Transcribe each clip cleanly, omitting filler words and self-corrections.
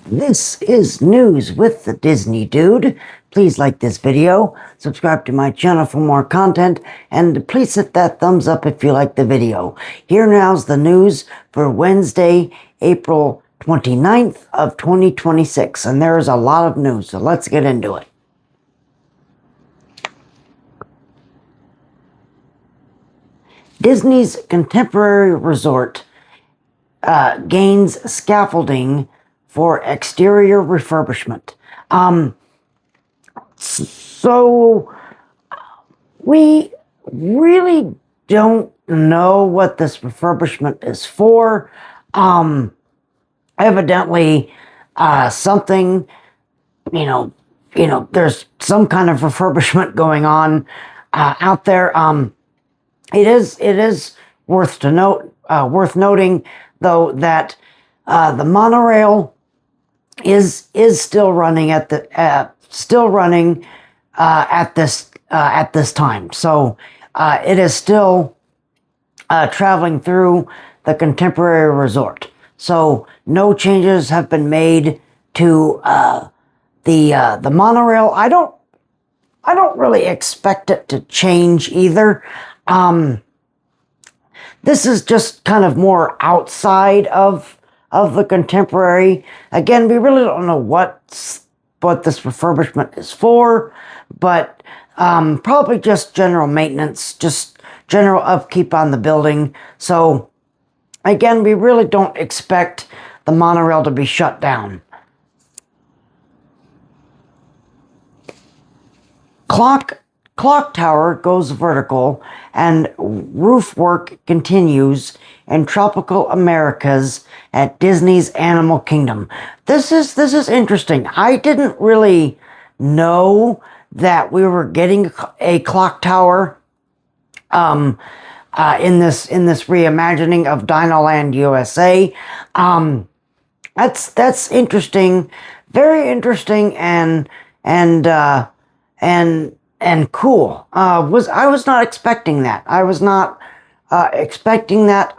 This is News with the Disney Dude. Please like this video, subscribe to my channel for more content, and please hit that thumbs up if you like the video. Here now's the news for Wednesday, April 29th of 2026, and there's a lot of news, so let's get into it. Disney's contemporary resort gains scaffolding for exterior refurbishment. So we really don't know what this refurbishment is for. Evidently, something, there's some kind of refurbishment going on out there. It is worth noting though that the monorail is still running at this time. So it is still traveling through the contemporary resort. So no changes have been made to the monorail. I don't really expect it to change either. This is just kind of more outside of the contemporary. Again, we really don't know what this refurbishment is for, but probably just general maintenance, just general upkeep on the building. So again, we really don't expect the monorail to be shut down. Clock tower goes vertical and roof work continues in tropical Americas at Disney's Animal Kingdom. This is interesting. I didn't really know that we were getting a clock tower in this reimagining of Dinoland USA. That's interesting, very interesting, and cool. I was not expecting that. I was not expecting that.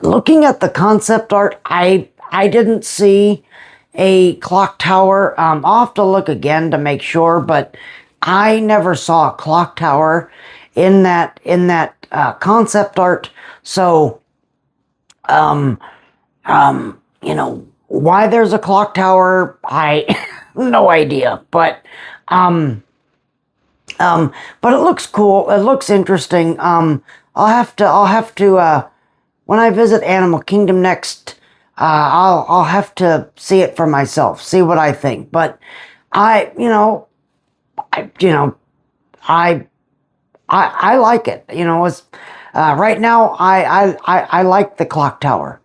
Looking at the concept art, I didn't see a clock tower. I'll have to look again to make sure, but I never saw a clock tower in that concept art. So, why there's a clock tower, I no idea, but it looks cool. It looks interesting. I'll have to when I visit Animal Kingdom next, I'll have to see it for myself, see what I think. But I like it. It's right now I like the clock tower.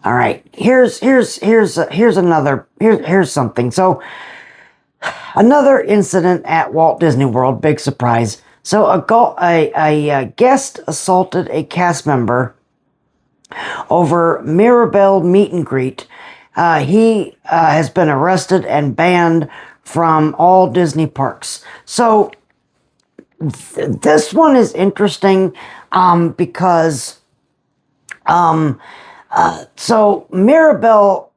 All right, here's something. So another incident at Walt Disney World, big surprise. So a guest assaulted a cast member over Mirabel meet and greet. He has been arrested and banned from all Disney parks. So this one is interesting because so Mirabel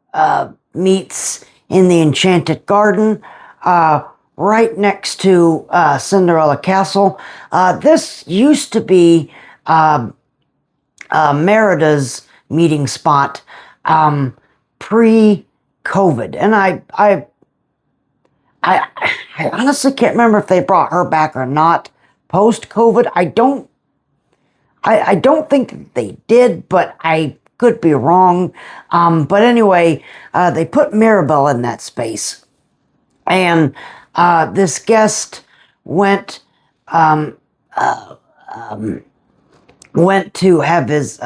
meets in the Enchanted Garden, right next to Cinderella Castle. This used to be Merida's meeting spot pre-COVID, and I honestly can't remember if they brought her back or not post-COVID. I don't think that they did, but I could be wrong. But anyway, they put Mirabel in that space. And this guest went to have his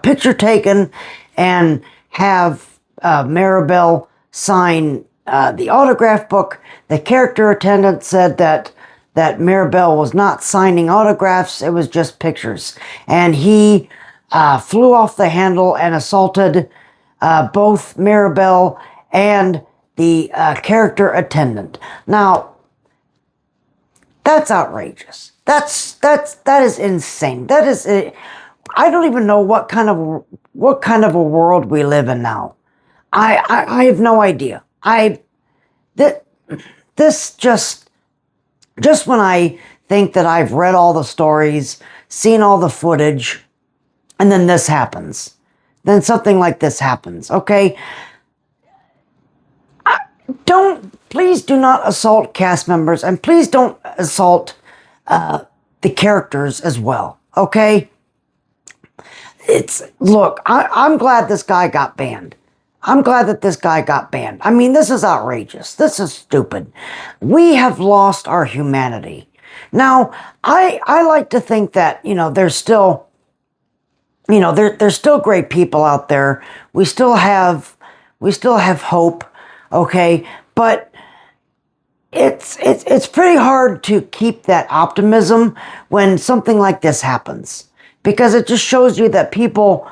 picture taken and have Mirabel sign the autograph book. The character attendant said that Mirabel was not signing autographs, it was just pictures. And he flew off the handle and assaulted both Mirabel and the character attendant. Now, that's outrageous. That is insane. That is I don't even know what kind of a world we live in now. I have no idea. This just when I think that I've read all the stories, seen all the footage, and then this happens. Then something like this happens, okay? Please do not assault cast members, and please don't assault the characters as well, okay? Look, I'm glad this guy got banned. I'm glad that this guy got banned. I mean, this is outrageous. This is stupid. We have lost our humanity. Now, I like to think that, there's still, there's still great people out there. We still have hope, okay? But it's pretty hard to keep that optimism when something like this happens, because it just shows you that people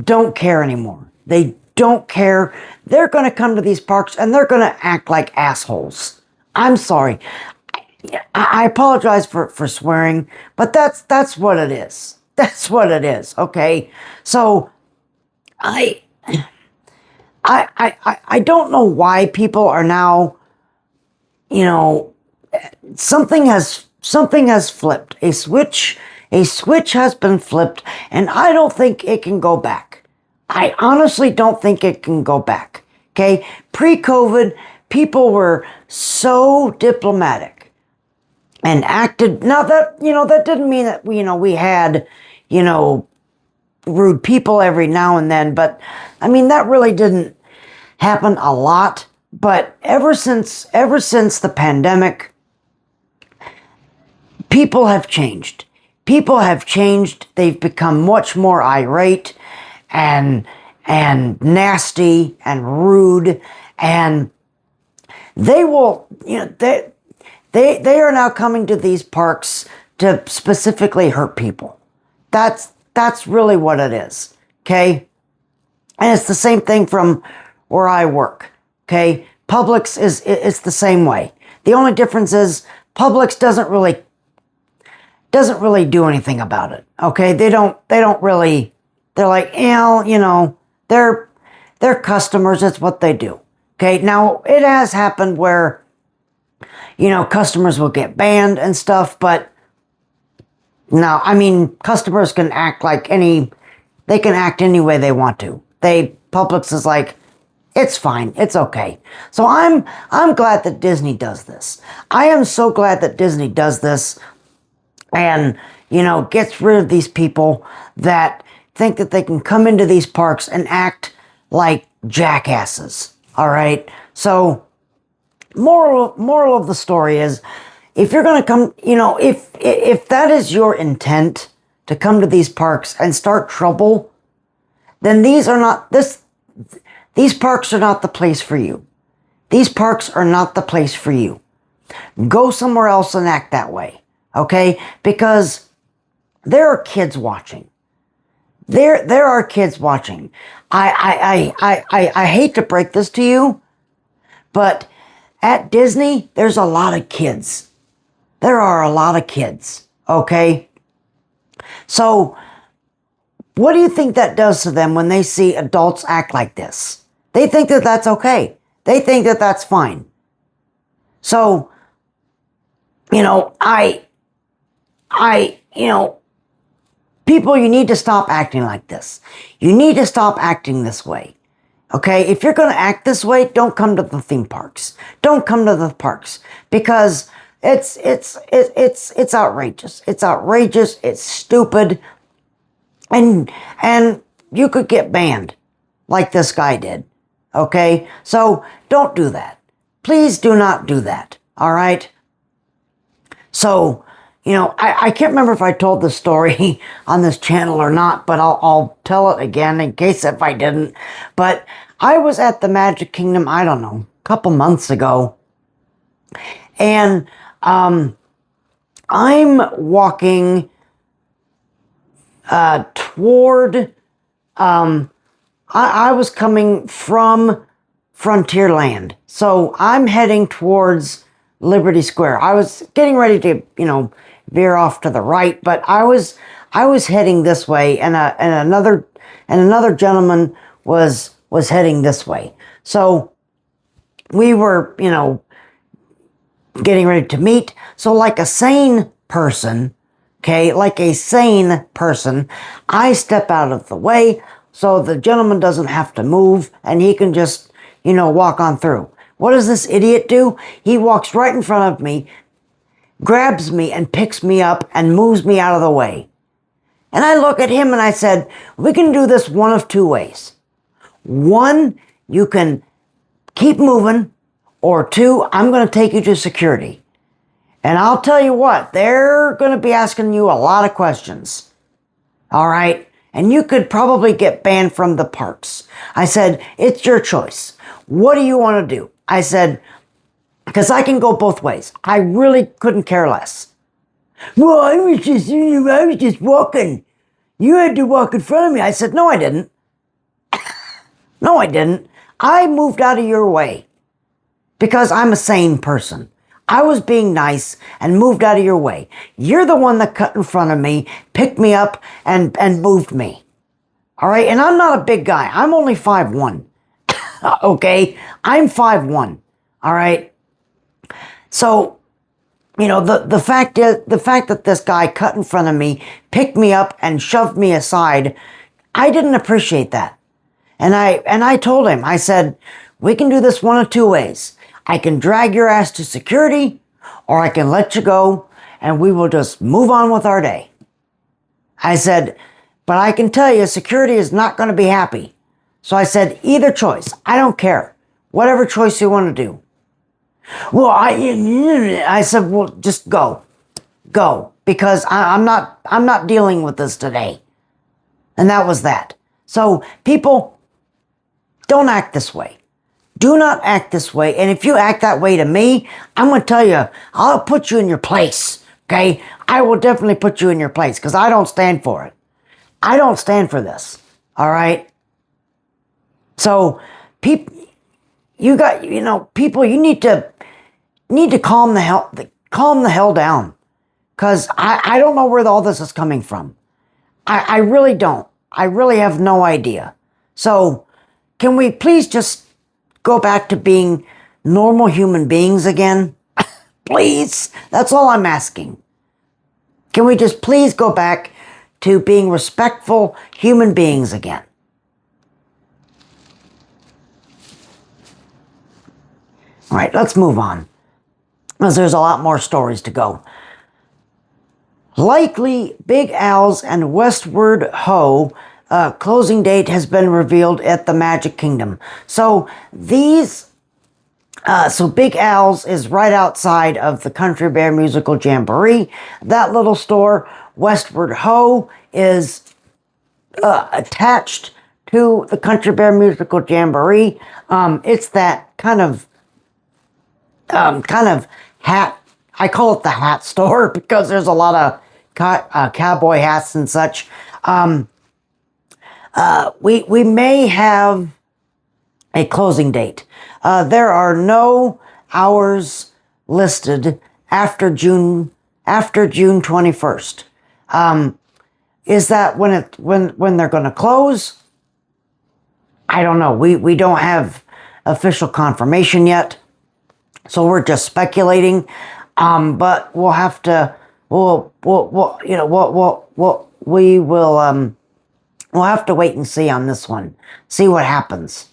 don't care anymore. They don't care. They're going to come to these parks and they're going to act like assholes. I'm sorry. I apologize for swearing, but that's what it is. That's what it is. Okay. So I don't know why people are now, something has flipped. A switch has been flipped, and I don't think it can go back. I honestly don't think it can go back. Okay? Pre-COVID, people were so diplomatic and acted. Now that, that didn't mean that, we had, rude people every now and then, but I mean, that really didn't happen a lot. But ever since the pandemic, people have changed. People have changed. They've become much more irate and nasty and rude, and they will, they are now coming to these parks to specifically hurt people. That's really what it is. Okay. And it's the same thing from where I work. Okay. Publix it's the same way. The only difference is Publix doesn't really do anything about it. Okay. They don't really, they're like, they're customers. That's what they do. Okay. Now it has happened where, customers will get banned and stuff, but no, I mean, customers can act they can act any way they want to. Publix is like, it's fine. It's okay. So I'm glad that Disney does this. I am so glad that Disney does this and, gets rid of these people that think that they can come into these parks and act like jackasses. All right. So moral of the story is, if you're going to come, if that is your intent to come to these parks and start trouble, then these parks are not the place for you. These parks are not the place for you. Go somewhere else and act that way. Okay? Because there are kids watching. There are kids watching. I hate to break this to you, but at Disney, there's a lot of kids. There are a lot of kids, okay? So, what do you think that does to them when they see adults act like this? They think that that's okay. They think that that's fine. So, people, you need to stop acting like this. You need to stop acting this way. Okay? If you're going to act this way, don't come to the theme parks. Don't come to the parks, because it's outrageous. It's outrageous. It's stupid. And you could get banned like this guy did. Okay? So don't do that. Please do not do that. All right? So, I can't remember if I told the story on this channel or not, but I'll tell it again in case if I didn't. But I was at the Magic Kingdom, I don't know, a couple months ago. And I'm walking toward, I was coming from Frontierland. So I'm heading towards Liberty Square. I was getting ready to, veer off to the right, but I was I was heading this way, and another gentleman was heading this way. So we were, getting ready to meet. So like a sane person, okay, I step out of the way so the gentleman doesn't have to move and he can just, walk on through. What does this idiot do? He walks right in front of me, grabs me and picks me up and moves me out of the way. And I look at him and I said, we can do this one of two ways. One, you can keep moving, or two, I'm going to take you to security. And I'll tell you what, they're going to be asking you a lot of questions. All right? And you could probably get banned from the parks. I said, it's your choice. What do you want to do? I said, because I can go both ways. I really couldn't care less. Well, I was just walking. You had to walk in front of me. I said, no, I didn't. No, I didn't. I moved out of your way because I'm a sane person. I was being nice and moved out of your way. You're the one that cut in front of me, picked me up, and moved me. All right? And I'm not a big guy. I'm only 5'1". Okay? I'm 5'1". All right? So, the fact that this guy cut in front of me, picked me up, and shoved me aside, I didn't appreciate that. And I told him, I said, we can do this one of two ways. I can drag your ass to security, or I can let you go, and we will just move on with our day. I said, but I can tell you, security is not going to be happy. So I said, either choice. I don't care. Whatever choice you want to do. Well, I said, well, just go, because I'm not dealing with this today. And that was that. So people, don't act this way. Do not act this way. And if you act that way to me, I'm going to tell you, I'll put you in your place. Okay? I will definitely put you in your place because I don't stand for it. I don't stand for this. All right? So people, you need to calm the hell down. Because I don't know where all this is coming from. I really don't. I really have no idea. So can we please just go back to being normal human beings again? Please. That's all I'm asking. Can we just please go back to being respectful human beings again? All right, let's move on, because there's a lot more stories to go. Likely Big Al's and Westward Ho closing date has been revealed at the Magic Kingdom. So Big Al's is right outside of the Country Bear Musical Jamboree. That little store. Westward Ho is attached to the Country Bear Musical Jamboree. It's that kind of hat. I call it the hat store because there's a lot of cowboy hats and such. We may have a closing date. There are no hours listed after June 21st. Is that when they're going to close? I don't know. We don't have official confirmation yet, so we're just speculating. But we'll have to. We'll have to wait and see on this one. See what happens.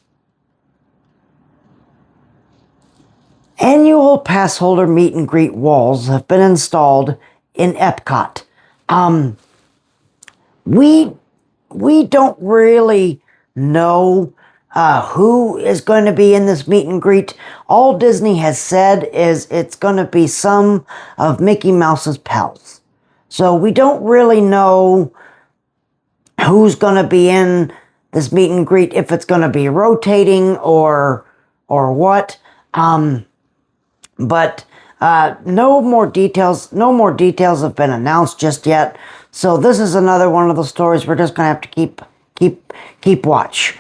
Annual pass holder meet and greet walls have been installed in Epcot. We don't really know who is going to be in this meet and greet. All Disney has said is it's going to be some of Mickey Mouse's pals. So we don't really know who's going to be in this meet and greet, if it's going to be rotating or what. But no more details have been announced just yet. So this is another one of the stories we're just going to have to keep watch.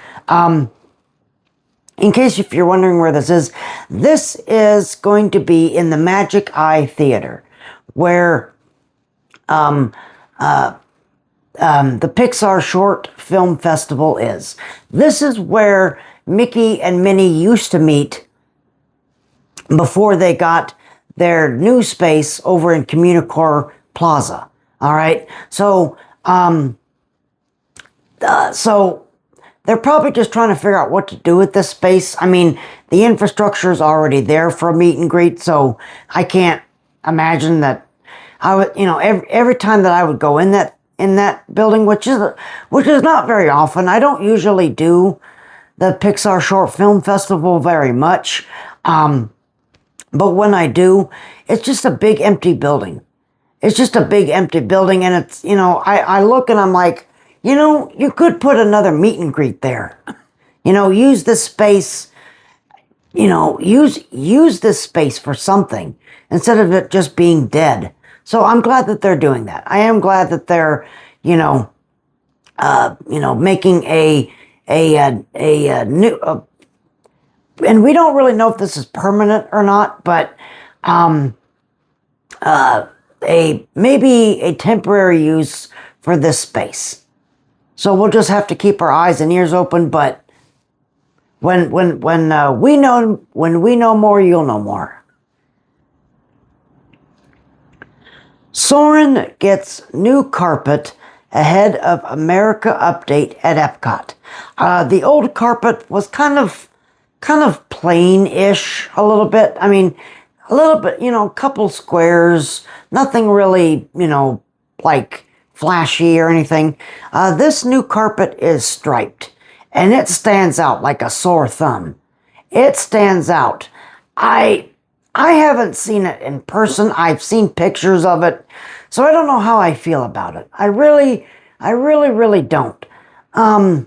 In case if you're wondering where this is going to be in the Magic Eye Theater, where the Pixar Short Film Festival is. This is where Mickey and Minnie used to meet before they got their new space over in Communicore Plaza. All right. So they're probably just trying to figure out what to do with this space. I mean, the infrastructure is already there for a meet and greet, so I can't imagine that I would, every time that I would go in that building, which is not very often. I don't usually do the Pixar Short Film Festival very much. But when I do, it's just a big empty building. It's just a big empty building, and it's, I look and I'm like, you could put another meet and greet there. Use this space, use this space for something instead of it just being dead. So I'm glad that they're doing that. I am glad that they're, making a new, and we don't really know if this is permanent or not, but maybe a temporary use for this space. So we'll just have to keep our eyes and ears open. But when we know more, you'll know more. Soarin' gets new carpet ahead of America update at Epcot. The old carpet was kind of plain-ish a little bit. I mean, a little bit, a couple squares, nothing really, like flashy or anything. This new carpet is striped, and it stands out like a sore thumb. It stands out. I haven't seen it in person. I've seen pictures of it, so I don't know how I feel about it. I really don't. I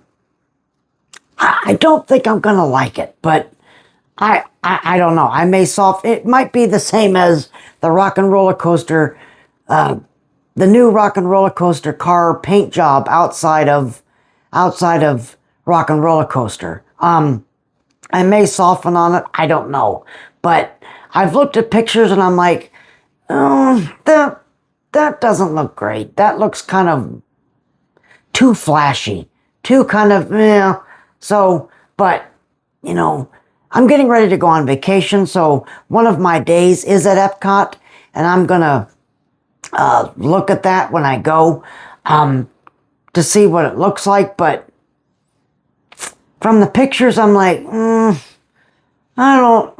don't think I'm gonna like it, but I don't know. It might be the same as the Rock and Roller Coaster, the new Rock and Roller Coaster car paint job outside of Rock and Roller Coaster. I may soften on it. I don't know, but I've looked at pictures and I'm like, oh, that doesn't look great. That looks kind of too flashy, too kind of, So, but, I'm getting ready to go on vacation, so one of my days is at Epcot, and I'm going to look at that when I go to see what it looks like, but from the pictures, I'm like, I don't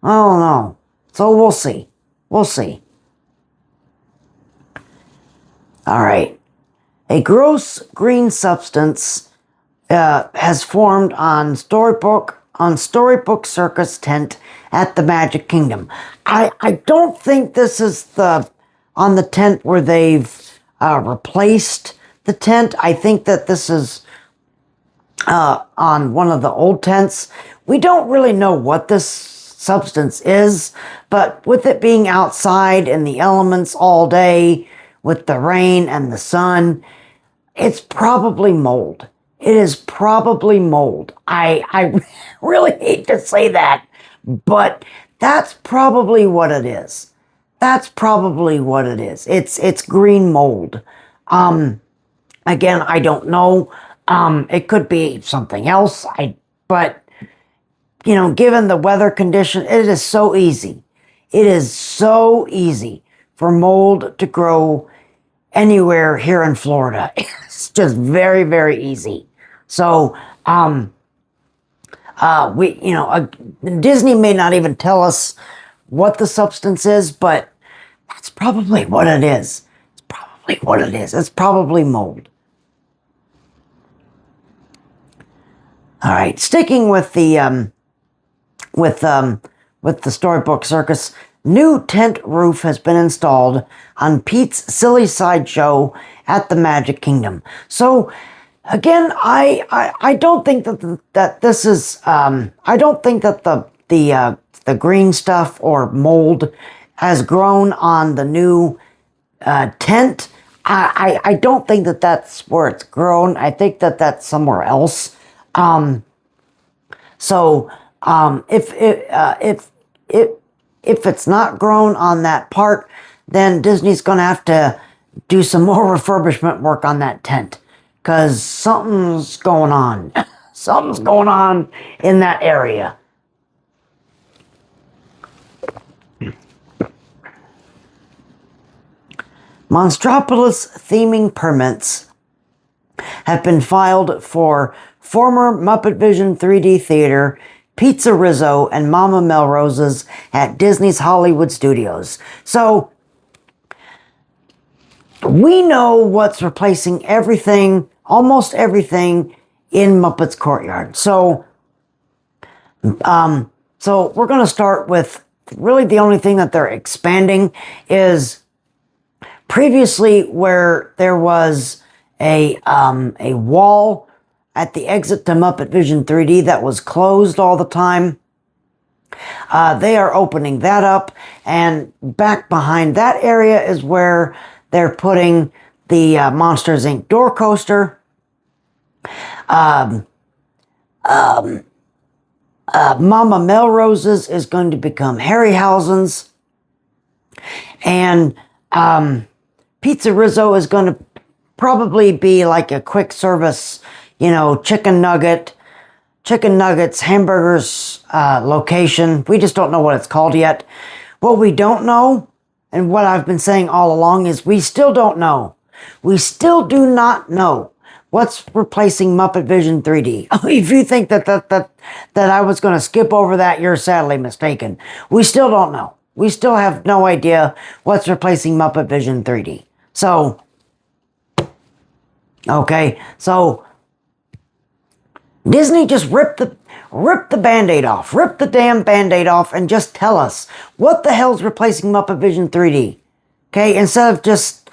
know. So we'll see. All right. A gross green substance has formed on Storybook Circus tent at the Magic Kingdom. I don't think this is on the tent where they've replaced the tent. I think that this is on one of the old tents. We don't really know what this substance is, but with it being outside in the elements all day, with the rain and the sun, it's probably mold. It is probably mold. I really hate to say that, but that's probably what it is. It's green mold. Again, I don't know. It could be something else. But given the weather condition, it is so easy. It is so easy for mold to grow anywhere here in Florida. It's just very, very easy. So, Disney may not even tell us what the substance is, but that's probably what it is. It's probably mold. All right, sticking with the Storybook Circus, new tent roof has been installed on Pete's Silly Sideshow at the Magic Kingdom. So, again, I don't think that this is I don't think that the green stuff or mold has grown on the new tent. I don't think that that's where it's grown. I think that that's somewhere else. If it's not grown on that part, then Disney's going to have to do some more refurbishment work on that tent. Because something's going on. Something's going on in that area. Monstropolis theming permits have been filed for former Muppet Vision 3D Theater, Pizza Rizzo, and Mama Melrose's at Disney's Hollywood Studios. So, we know what's replacing everything, almost everything, in Muppet's Courtyard. So we're going to start with really the only thing that they're expanding is previously where there was a wall at the exit to Muppet Vision 3D that was closed all the time. They are opening that up, and back behind that area is where they're putting the Monsters, Inc. door coaster. Mama Melrose's is going to become Harryhausen's. And Pizza Rizzo is going to probably be like a quick service, chicken nuggets, hamburgers location. We just don't know what it's called yet. What we don't know, and what I've been saying all along, is we still don't know. We still do not know what's replacing Muppet Vision 3D. If you think that I was going to skip over that, you're sadly mistaken. We still don't know. We still have no idea what's replacing Muppet Vision 3D. So, okay, so Disney just rip the Band-Aid off. Rip the damn Band-Aid off and just tell us what the hell's replacing Muppet Vision 3D. Okay, instead of just,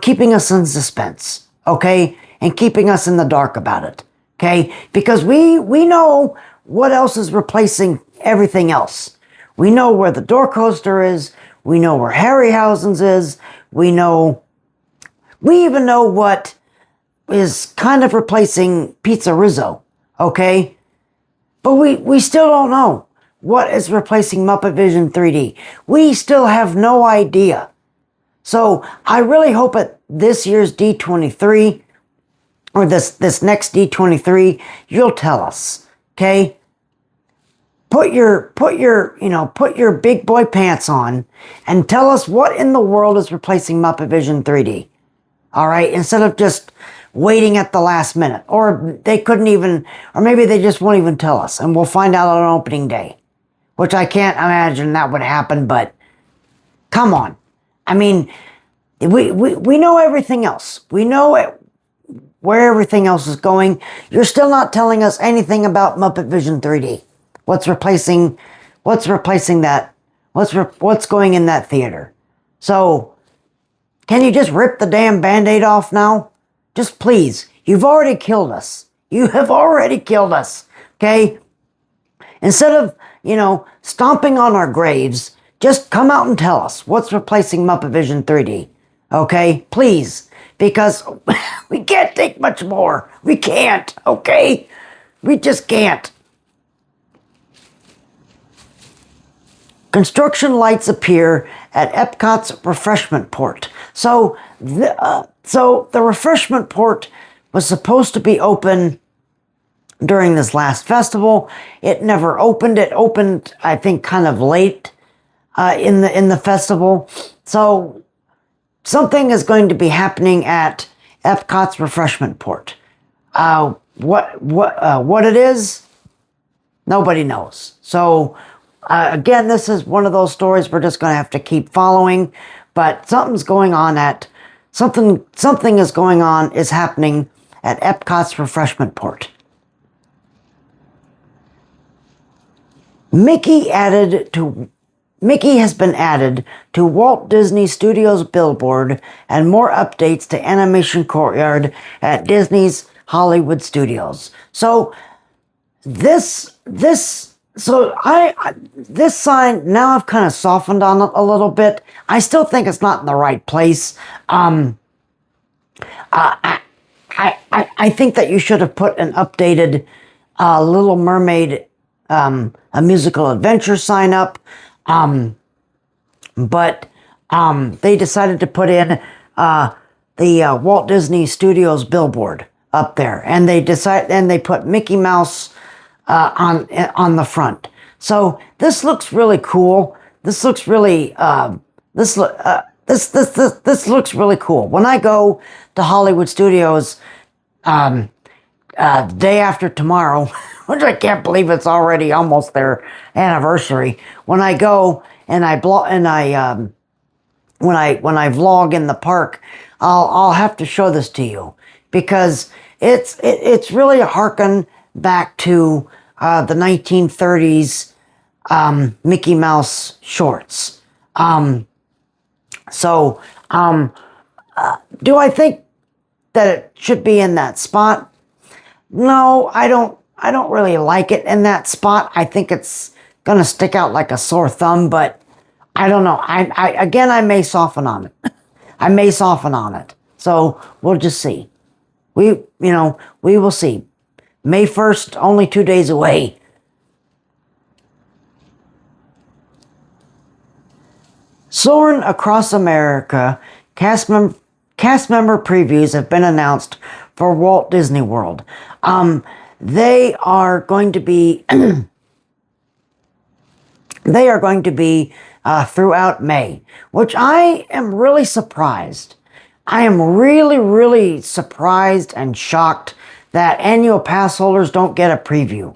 keeping us in suspense. Okay, and keeping us in the dark about it. Okay, because we know what else is replacing everything else. We know where the door coaster is. We know where Harryhausen's is. We even know what is kind of replacing Pizza Rizzo. Okay, but we still don't know what is replacing Muppet Vision 3D. We still have no idea. So I really hope at this year's D23, or this next D23, you'll tell us. Okay? Put your big boy pants on and tell us what in the world is replacing Muppet Vision 3D. All right? Instead of just waiting at the last minute. Or they couldn't even, or maybe they just won't even tell us, and we'll find out on opening day. Which I can't imagine that would happen, but come on. I mean, we know everything else. We know where everything else is going. You're still not telling us anything about Muppet Vision 3D. What's replacing that? What's going in that theater? So, can you just rip the damn Band-Aid off now? Just please. You've already killed us. You have already killed us. Okay? Instead of, stomping on our graves, just come out and tell us what's replacing Muppet Vision 3D. Okay? Please. Because we can't take much more. We can't. Okay? We just can't. Construction lights appear at Epcot's refreshment port. So the refreshment port was supposed to be open during this last festival. It never opened. It opened, I think, kind of late in the festival. So something is going to be happening at Epcot's refreshment port. What it is, nobody knows. So again, this is one of those stories we're just going to have to keep following. But something is happening at Epcot's refreshment port. Mickey has been added to Walt Disney Studios billboard, and more updates to Animation Courtyard at Disney's Hollywood Studios. So this sign, now I've kind of softened on it a little bit. I still think it's not in the right place. I think that you should have put an updated Little Mermaid, a musical adventure sign up. But they decided to put in the Walt Disney Studios billboard up there, and they put Mickey Mouse on the front. So this looks really cool. This looks really this looks really cool. When I go to Hollywood Studios day after tomorrow, which I can't believe it's already almost their anniversary. When I go and when I vlog in the park, I'll have to show this to you, because it's really a harken back to the 1930s Mickey Mouse shorts. Do I think that it should be in that spot? No, I don't really like it in that spot. I think it's gonna stick out like a sore thumb, but I don't know. I may soften on it. I may soften on it. So we'll just see. We will see. May 1st, only 2 days away. Soaring Across America cast member previews have been announced for Walt Disney World. They are going to be throughout May, which I am really surprised. I am really surprised and shocked that annual pass holders don't get a preview.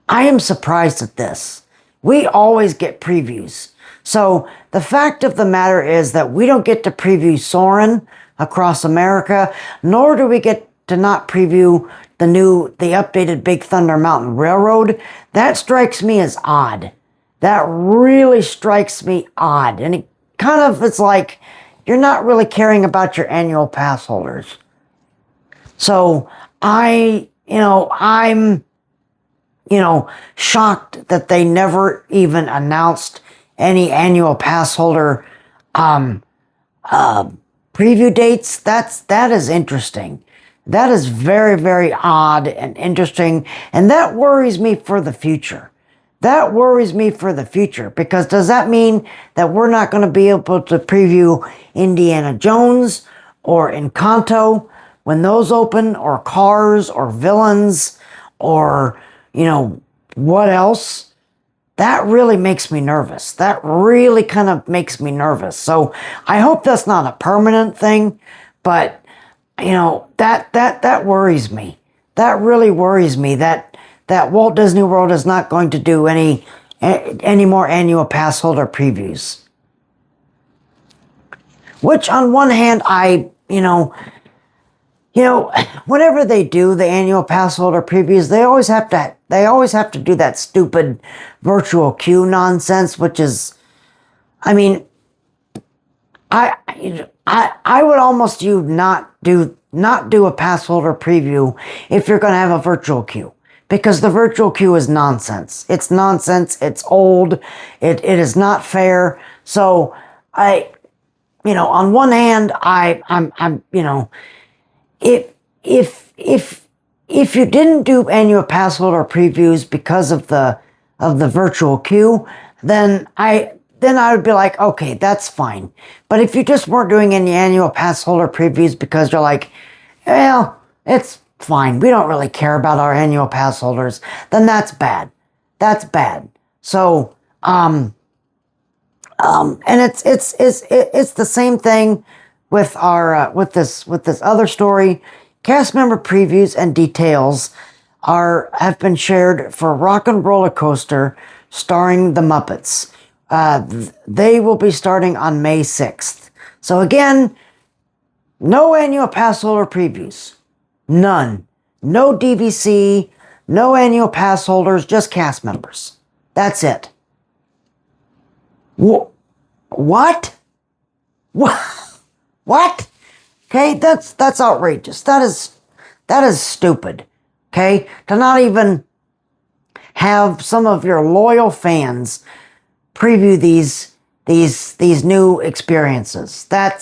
I am surprised at this. We always get previews. So the fact of the matter is that we don't get to preview Soarin' Across America, nor do we get to not preview the updated Big Thunder Mountain Railroad. That strikes me as odd. That really strikes me odd. And it's like, you're not really caring about your annual pass holders. So I'm shocked that they never even announced any annual pass holder preview dates. That is interesting. That is very odd and interesting, and that worries me for the future. That worries me for the future, because does that mean that we're not going to be able to preview Indiana Jones or Encanto when those open, or Cars, or Villains, or what else? That really makes me nervous. That really kind of makes me nervous. So I hope that's not a permanent thing, but that worries me. That really worries me that Walt Disney World is not going to do any more annual pass holder previews. Which on one hand, whenever they do the annual pass holder previews, they always have to do that stupid virtual queue nonsense, which is, I would almost not do a pass holder preview if you're going to have a virtual queue, because the virtual queue is nonsense. It's nonsense. It's old. It is not fair. So on one hand, if you didn't do annual pass holder previews because of the virtual queue, then I would be like, okay, that's fine. But if you just weren't doing any annual pass holder previews because you're like, well, it's fine, we don't really care about our annual pass holders, then that's bad. That's bad. So and it's the same thing with our with this other story. Cast member previews and details have been shared for Rock and Roller Coaster starring the Muppets. They will be starting on May 6th. So again, no annual pass holder previews. None. No DVC, no annual pass holders, just cast members. That's it. What? What? Okay, that's outrageous. That is stupid. Okay? To not even have some of your loyal fans preview these new experiences. That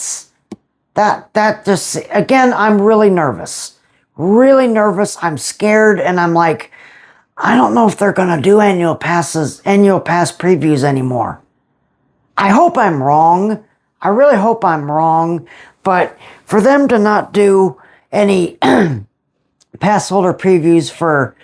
just, again, I'm really nervous. Really nervous. I'm scared, and I'm like, I don't know if they're gonna do annual pass previews anymore. I hope I'm wrong. I really hope I'm wrong, but for them to not do any pass holder previews for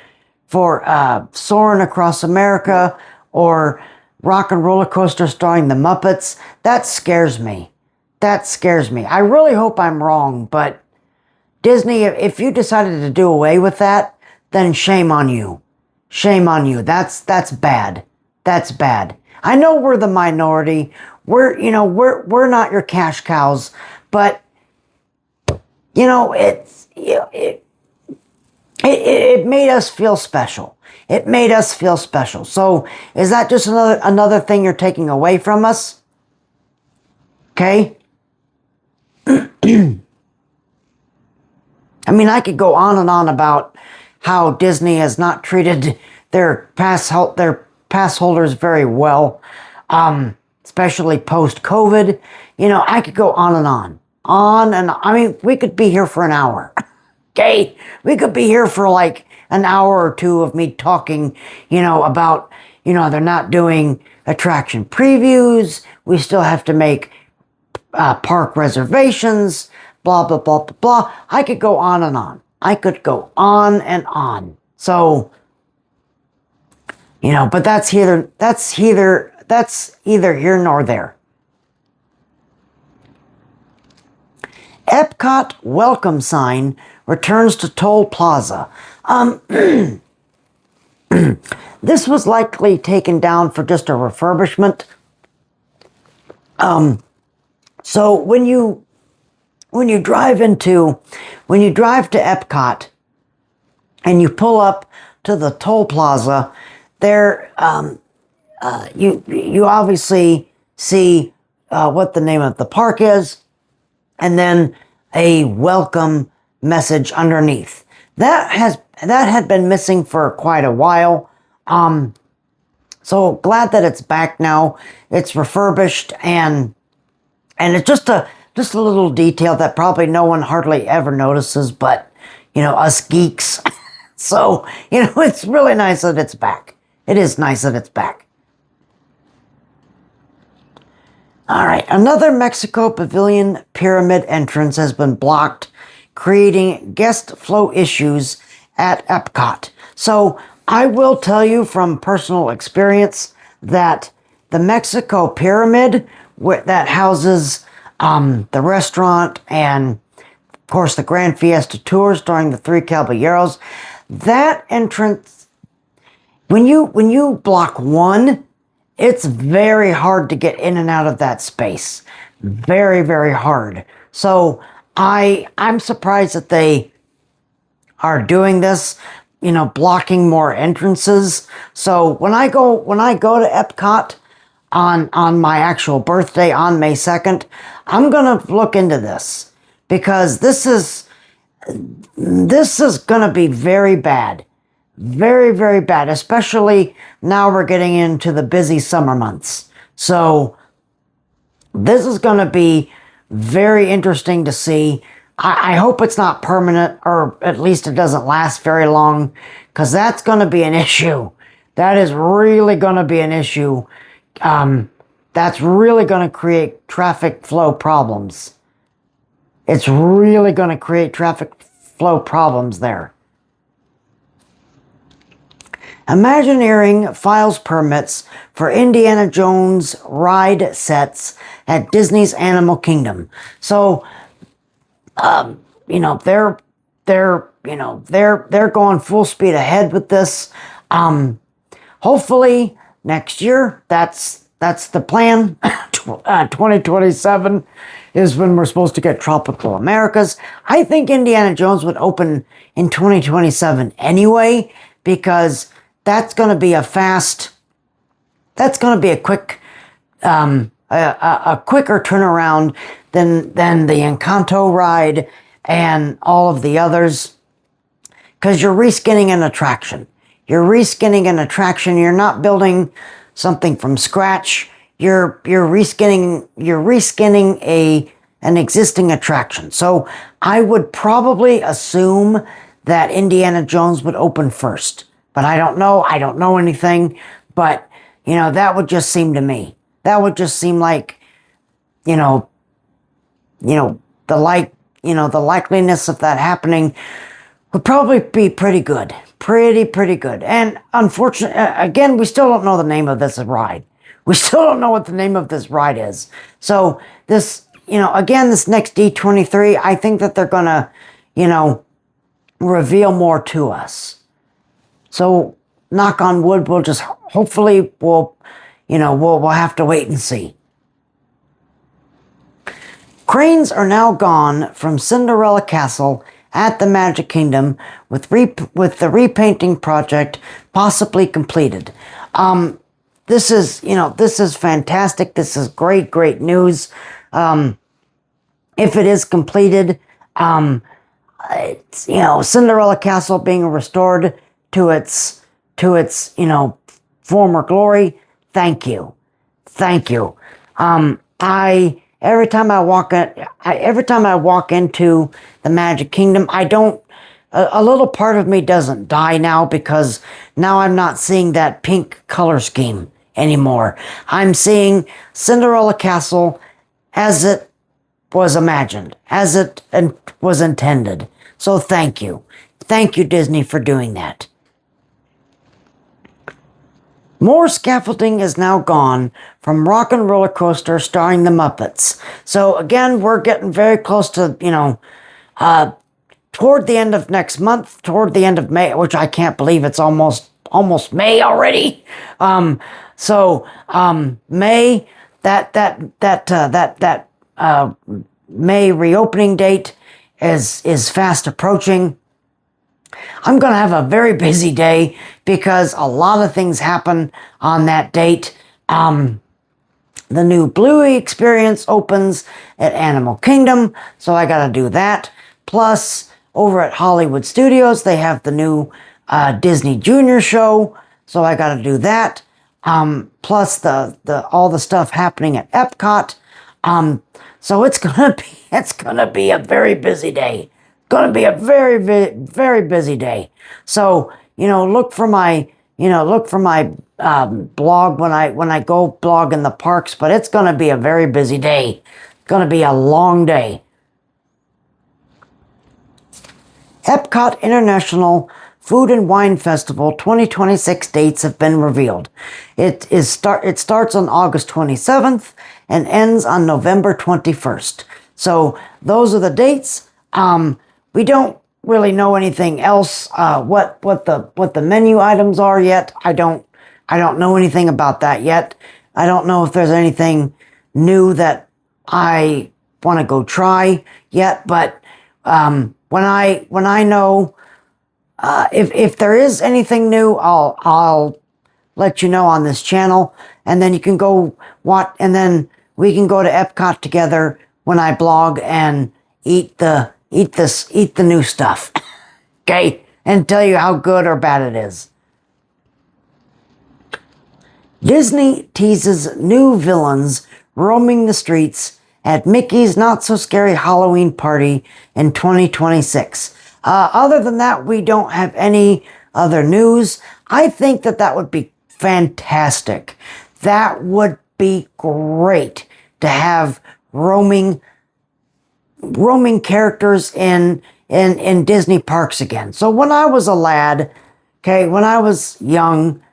Soarin' Across America or Rock and Roller Coaster starring the Muppets, that scares me. That scares me. I really hope I'm wrong, but Disney, if you decided to do away with that, then shame on you. Shame on you. That's bad. That's bad. I know we're the minority. We're not your cash cows, but it made us feel special. It made us feel special. So is that just another thing you're taking away from us? Okay. I mean, I could go on and on about how Disney has not treated their pass holders very well, especially post-COVID. I could go on and on. I mean, we could be here for an hour. Okay? We could be here for like an hour or two of me talking, about, they're not doing attraction previews. We still have to make park reservations, blah, blah, blah, blah, blah. I could go on and on. I could go on and on. So, but that's either here nor there. Epcot welcome sign returns to Toll Plaza. This was likely taken down for just a refurbishment. So when you drive to Epcot and you pull up to the Toll Plaza, there you obviously see what the name of the park is, and then a welcome message underneath. That had been missing for quite a while. So glad that it's back now. It's refurbished, and it's just a little detail that probably no one hardly ever notices, but us geeks. So it's really nice that it's back. It is nice that it's back. All right, another Mexico Pavilion Pyramid entrance has been blocked, creating guest flow issues at Epcot. So I will tell you from personal experience that the Mexico Pyramid, that houses the restaurant and, of course, the Grand Fiesta Tours during the Three Caballeros, that entrance, when you block one, it's very hard to get in and out of that space. Very, very hard. So I'm surprised that they are doing this, blocking more entrances. So when I go to Epcot on my actual birthday on May 2nd, I'm going to look into this, because this is going to be very bad. Very, very bad, especially now we're getting into the busy summer months. So this is going to be very interesting to see. I hope it's not permanent, or at least it doesn't last very long, because that's going to be an issue. That is really going to be an issue. That's really going to create traffic flow problems. It's really going to create traffic flow problems there. Imagineering files permits for Indiana Jones ride sets at Disney's Animal Kingdom. So, they're going full speed ahead with this. Hopefully next year, that's the plan. 2027 is when we're supposed to get Tropical Americas. I think Indiana Jones would open in 2027 anyway, because that's going to be a quick, a quicker turnaround than the Encanto ride and all of the others, because you're reskinning an attraction. You're not building something from scratch. You're reskinning an existing attraction. So I would probably assume that Indiana Jones would open first. But I don't know anything, but, that would just seem to me. That would just seem like, the likeliness of that happening would probably be pretty good. Pretty good. And unfortunately, again, we still don't know the name of this ride. We still don't know what the name of this ride is. So this, again, this next D23, I think that they're going to, reveal more to us. So knock on wood, we'll just, hopefully we'll have to wait and see. Cranes are now gone from Cinderella Castle at the Magic Kingdom with the repainting project possibly completed. This is fantastic. This is great news. If it is completed, Cinderella Castle being restored to its former glory. Thank you. Every time I walk into the Magic Kingdom, a little part of me doesn't die now, because now I'm not seeing that pink color scheme anymore. I'm seeing Cinderella Castle as it was imagined, as it was intended. So thank you. Thank you, Disney, for doing that. More scaffolding is now gone from Rock and Roller Coaster starring the Muppets. So again, we're getting very close to, toward the end of next month, toward the end of May, which I can't believe it's almost May already. May, that May reopening date is fast approaching. I'm going to have a very busy day because a lot of things happen on that date. The new Bluey experience opens at Animal Kingdom, so I got to do that. Plus, over at Hollywood Studios, they have the new Disney Junior show, so I got to do that. Plus all the stuff happening at Epcot. So it's gonna be a very busy day. Gonna be a very, very, very busy day. So look for my blog when I go blog in the parks. But it's gonna be a very busy day. Gonna be a long day. Epcot International Food and Wine Festival 2026 dates have been revealed. It starts on August 27th and ends on November 21st. So those are the dates. We don't really know anything else. What the menu items are yet. I don't know anything about that yet. I don't know if there's anything new that I want to go try yet. But when I know. If there is anything new, I'll let you know on this channel, and then you can go watch, and then we can go to Epcot together when I blog and eat the new stuff. Okay, and tell you how good or bad it is. Disney teases new villains roaming the streets at Mickey's Not So Scary Halloween Party in 2026. Other than that, we don't have any other news. I think that would be fantastic. That would be great to have roaming characters in Disney parks again. So when I was a lad, when I was young,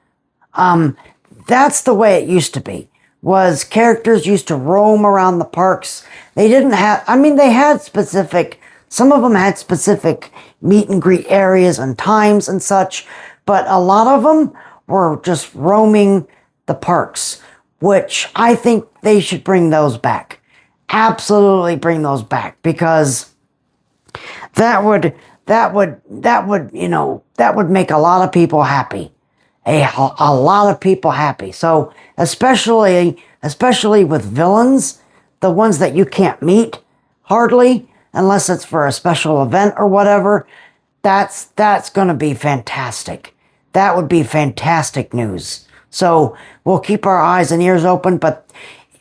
that's the way it used to be. Was characters used to roam around the parks. They had specific. Some of them had specific meet and greet areas and times and such, but a lot of them were just roaming the parks, which I think they should bring those back. Absolutely bring those back, because that would make a lot of people happy. A lot of people happy. So especially with villains, the ones that you can't meet hardly, unless it's for a special event or whatever, that's going to be fantastic. That would be fantastic news. So we'll keep our eyes and ears open, but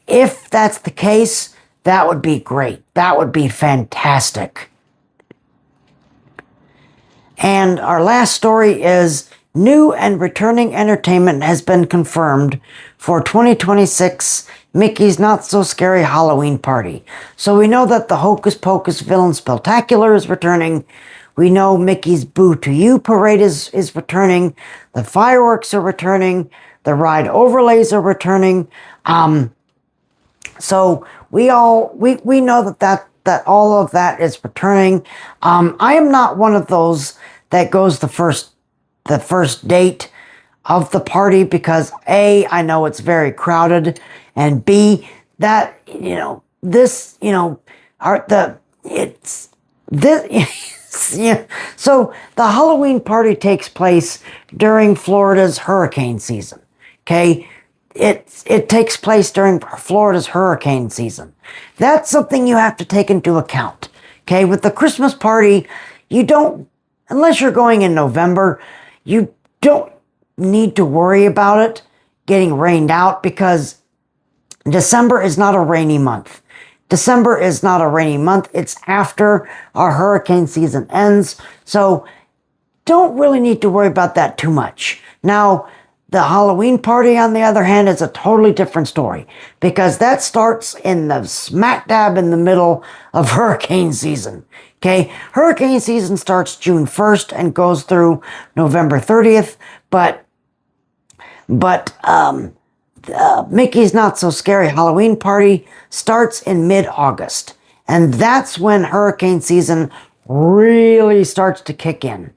if that's the case, that would be great. That would be fantastic. And our last story is new and returning entertainment has been confirmed for 2026 Mickey's Not So Scary Halloween Party. So we know that the Hocus Pocus Villain Spectacular is returning. We know Mickey's Boo to You parade is returning. The fireworks are returning. The ride overlays are returning. So we know that all of that is returning. I am not one of those that goes the first date of the party because A, I know it's very crowded, and B, that this it's this yeah. So the Halloween party takes place during Florida's hurricane season. Okay. It takes place during Florida's hurricane season. That's something you have to take into account. Okay, with the Christmas party, you don't, unless you're going in November, you don't need to worry about it getting rained out because December is not a rainy month. December is not a rainy month. It's after our hurricane season ends. So don't really need to worry about that too much. Now, the Halloween party, on the other hand, is a totally different story because that starts in the smack dab in the middle of hurricane season. Okay, hurricane season starts June 1st and goes through November 30th, but Mickey's Not So Scary Halloween Party starts in mid-August, and that's when hurricane season really starts to kick in.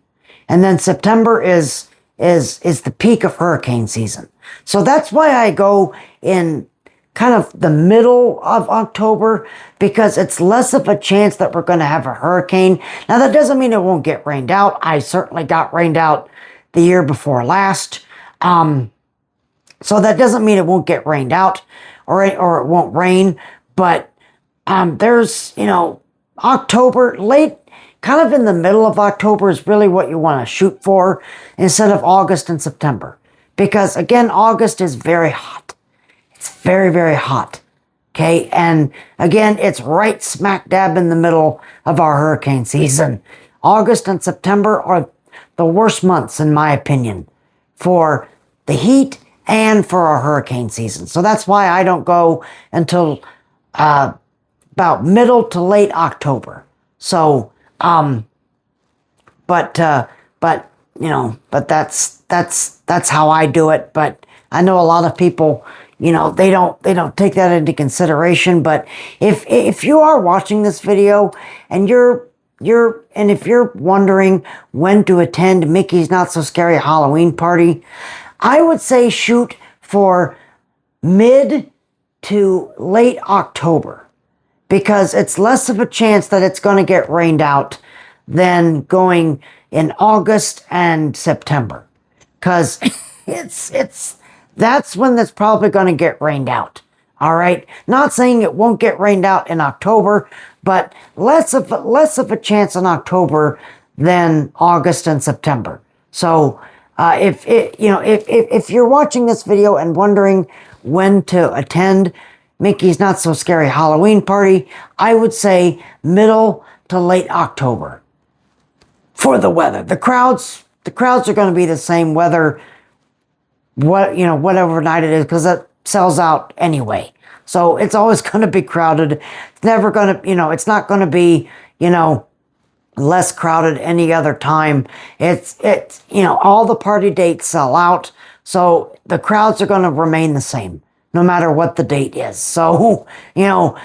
And then September is the peak of hurricane season. So that's why I go in kind of the middle of October because it's less of a chance that we're going to have a hurricane. Now that doesn't mean it won't get rained out. I certainly got rained out the year before last. So that doesn't mean it won't get rained out or it won't rain, but there's, October, late, kind of in the middle of October is really what you want to shoot for instead of August and September. Because again, August is very hot. It's very, very hot. Okay. And again, it's right smack dab in the middle of our hurricane season. August and September are the worst months, in my opinion, for the heat and for our hurricane season. So that's why I don't go until about middle to late October. So, but that's how I do it. But I know a lot of people, they don't take that into consideration. But if you are watching this video and if you're wondering when to attend Mickey's Not So Scary Halloween Party, I would say shoot for mid to late October because it's less of a chance that it's going to get rained out than going in August and September because that's when it's probably going to get rained out. All right. Not saying it won't get rained out in October, but less of a chance in October than August and September. So if you're watching this video and wondering when to attend Mickey's Not So Scary Halloween Party, I would say middle to late October. For the weather, the crowds are going to be the same whether whatever night it is because it sells out anyway. So it's always going to be crowded. It's never going to, it's not going to be, less crowded any other time. It's all the party dates sell out. So the crowds are going to remain the same no matter what the date is. So, if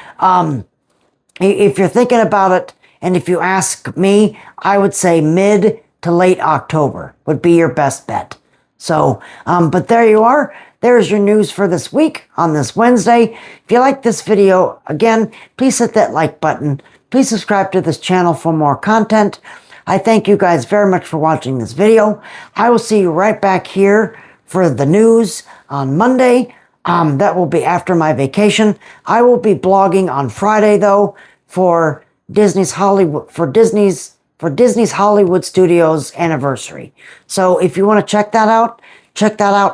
you're thinking about it and if you ask me, I would say mid to late October would be your best bet. So, but there you are. There's your news for this week on this Wednesday. If you like this video, again, please hit that like button. Please subscribe to this channel for more content. I thank you guys very much for watching this video. I will see you right back here for the news on Monday. That will be after my vacation. I will be blogging on Friday though for Disney's Hollywood Studios anniversary. So if you want to check that out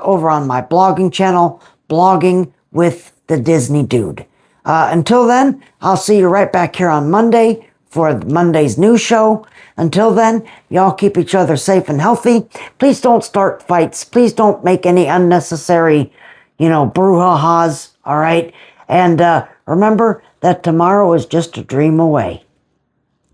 over on my blogging channel, Blogging with the Disney Dude. Until then, I'll see you right back here on Monday for Monday's news show. Until then, y'all keep each other safe and healthy. Please don't start fights. Please don't make any unnecessary, brouhahas. All right. And remember that tomorrow is just a dream away.